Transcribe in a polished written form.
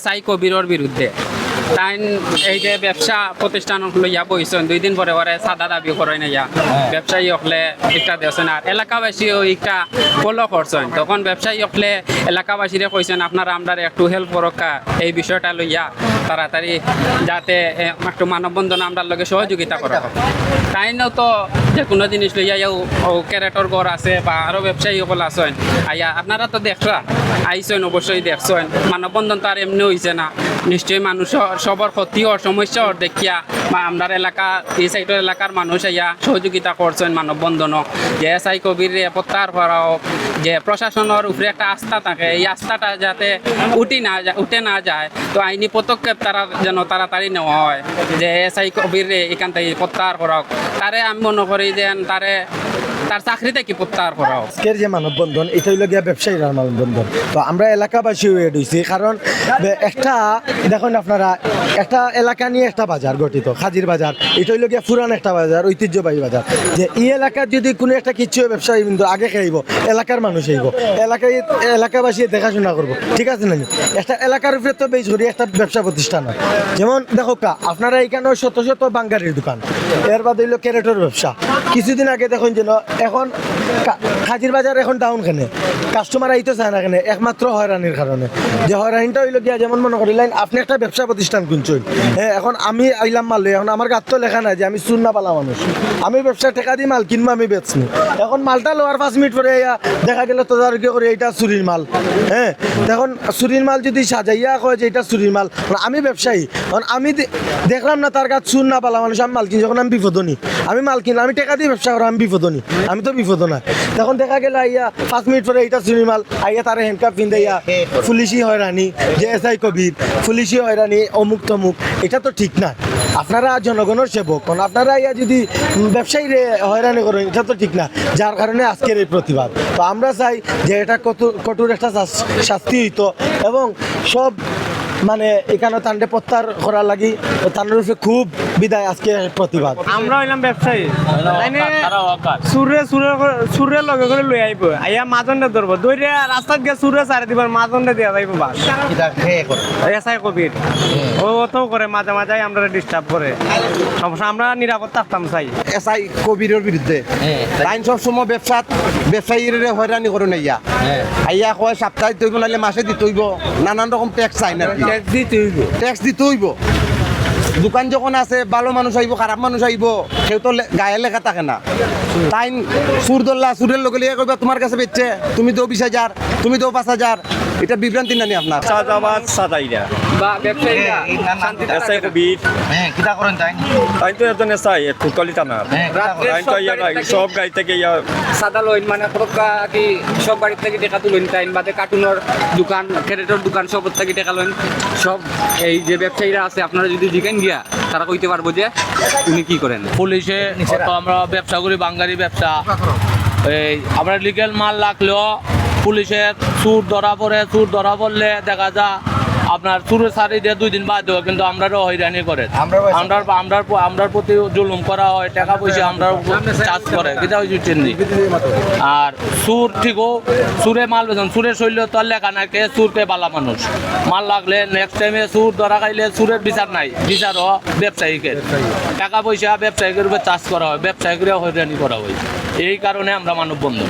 SI কবিরর বিরুদ্ধে। তাই এই যে ব্যবসা প্রতিষ্ঠান লইয়া বইছেন 2 দিন পরে পরে সাদা দাবি করেন না ব্যবসায়ী হলে একটা দেশেন আর এলাকাবাসীও একটা ফলো করছেন। তখন ব্যবসায়ী হলে এলাকাবাসীরে কইছেন আপনারা আমরা একটু হেল্প করকা এই বিষয়টা লইয়া তাড়াতাড়ি যাতে একটু মানববন্ধন আমরা লগে সহযোগিতা করা হয়। তাই তো যে কোনো জিনিস লইয়া ক্যারেটর ঘর আছে বা আরও ব্যবসায়ী সকল আছেন আইয়া আপনারা তো দেখরা আইসেন অবশ্যই দেখছেন। মানববন্ধন তো আর এমনি হয়েছে না, নিশ্চয়ই মানুষের সবার ক্ষতি হওয়ার সমস্যা ওর দেখিয়া বা আপনার এলাকা এই সাইডের এলাকার মানুষ আইয়া সহযোগিতা করছেন মানববন্ধনও। যে SI কবির প্রত্যাহার করা হোক, যে প্রশাসনের উপরে একটা আস্থা থাকে, এই আস্থাটা যাতে উঠে না যায়, তো আইনি পদক্ষেপ তারা যেন তাড়াতাড়ি নেওয়া হয়। যে SI কবির এখান থেকে প্রত্যাহার করা হোক, তারে আমি মনে করি যে তার চাকরিতে কি প্রত্যাহার করা হোক। আজকের যে মানববন্ধন এটা হইল গিয়া ব্যবসায়ীরা মানববন্ধন, তো আমরা এলাকাবাসী হয়ে রয়েছি। কারণ একটা দেখুন আপনারা একটা এলাকা নিয়ে একটা বাজার গঠিত, হাজির বাজার, এটা হইল গিয়া পুরান একটা বাজার, ঐতিহ্যবাহী বাজার। যে এই এলাকার যদি কোনো একটা কিছু ব্যবসায়ী কিন্তু আগে খাইব, এলাকার মানুষ আইব, এলাকাবাসী দেখাশোনা করবো, ঠিক আছে না? একটা এলাকার উপরে তো বেশ করি একটা ব্যবসা প্রতিষ্ঠান হয়। যেমন দেখো আপনারা এইখানে শত শত বাঙ্গারির দোকান, এর বাদে হইল ক্যারেটের ব্যবসা। কিছুদিন আগে দেখুন যেন এখন হাজির বাজার এখন ডাউন কেনে, কাস্টমার আইতে চায় না কেনে, একমাত্র হয়রানির কারণে। যে হয়রানিটা হইল গিয়া যেমন মনে করিলেন আপনি একটা ব্যবসা প্রতিষ্ঠান কিনছেন, হ্যাঁ, এখন আমি আইলাম মাল লই, এখন আমার গাত তো লেখা নাই যে আমি চুন না পালা মানুষ, আমি ব্যবসা টেকা দিই মাল কিনবো, আমি বেচনি। এখন মালটা লোয়ার 5 মিনিট পরে দেখা গেল তদারকি করে এইটা চুরির মাল, হ্যাঁ। এখন চুরির মাল যদি সাজাইয়া কয় যে এটা চুরির মাল, আমি ব্যবসায়ী, এখন আমি দেখলাম না তার গাছ চুন না পালা মানুষ, আমি মাল কিনি, যখন আমি বিপদনী, আমি মাল কিনলাম, আমি টেকা দিয়ে ব্যবসা করা, আমি বিপদনী, আমি তো বিপদ না। তখন দেখা গেল আইয়া 5 মিনিট পরে এইটা চুরির মাল, আইয়া তারা হ্যান্ডকাপ পিন্দাইয়া পুলিশি হয়রানি, যে SI কবির পুলিশি হয়রানি, অমুক তমুক, এটা তো ঠিক না। আপনারা জনগণের সেবক, আপনারা ইয়া যদি ব্যবসায়ীরে হয়রানি করেন, এটা তো ঠিক না। যার কারণে আজকের এই প্রতিবাদ। তো আমরা চাই যে এটা কঠোর একটা শাস্তি হইতো এবং সব মানে এখানে তান্ডে প্রত্যাহার করা লাগি, তান্ডের উপরে খুব বিদায় আজকে প্রতিবাদ। আমরা হইলাম ব্যবসায়ী, সুরে লগে করে লই আইব, আইয়া মাজনটা ধরবো, ধরে রাস্তাত গিয়ে সুরে সারে দিবার, মাজনটা দিয়া যাইব বাস। SI কবির ও তো করে মাঝে মাঝে আমরা ডিস্টার্ব করে, সমস্যা আমরা নিরাপদ থাকতাম চাই। SI কবিরের বিরুদ্ধে আইন সবসময় ব্যবসায়ীর হয়রানি করে নাইয়া আইয়া কয় সপ্তাহে তৈব নাহলে মাসে দিতে হইব, নানান রকম ট্যাক্স আইন আর কি, ট্যাক্স দিতে হইব। দোকান যখন আছে ভালো মানুষ আইব, খারাপ মানুষ আইব, কেউ তো গায়ে লেখা থাকে না। তাই সুর ধরলা, সুরের লোকে লিয়ে করবে তোমার কাছে বেচছে, তুমি দো 20,000, তুমি দো 5,000, এটা বিভ্রান্তি নানি আপনার। সাদাবাদ সাদাইরা বা ব্যবসায়ীরা SI কবির কিটা করেন তাই তাই তো এত SI ফুটকলি টানার তাই তো সব গাড়ি থেকে সাদা লইন মানে প্রকা কি সব বাড়ি থেকে টাকা তুলেন, তাই বাদে কার্টুনের দোকান, ক্যারেটের দোকান সব থেকে টাকা লইন সব। এই যে ব্যবসায়ীরা আছে আপনারা যদি জিজ্ঞেন গিয়া তারা কইতে পারবো যে উনি কি করেন। পুলিশে আমরা ব্যবসা করি, বাঙ্গারি ব্যবসা, এই আমরা লিগেল মাল রাখলেও পুলিশের চুর ধরা পড়লে দেখা যায় আপনার চুরের সারি দিয়ে 2 দিন বাদ দেওয়া, কিন্তু আমরাও হয়রানি করে, আমরার প্রতি জুলুম করা হয়, টাকা পয়সা আমরা চার্জ করে, কিতা হয়েছে। আর সুর ঠিকও সুরে মাল বেছেন, সুরের শৈল তো আর লেখা নাই কে সুর কে বালা মানুষ, মাল লাগলে নেক্সট টাইমে সুর ধরা খাইলে সুরের বিচার নাই, বিচারও ব্যবসায়ীকে, টাকা পয়সা ব্যবসায়ীকের উপরে চার্জ করা হয়, ব্যবসায়ীকের হয়রানি করা হয়। এই কারণে আমরা মানববন্ধন।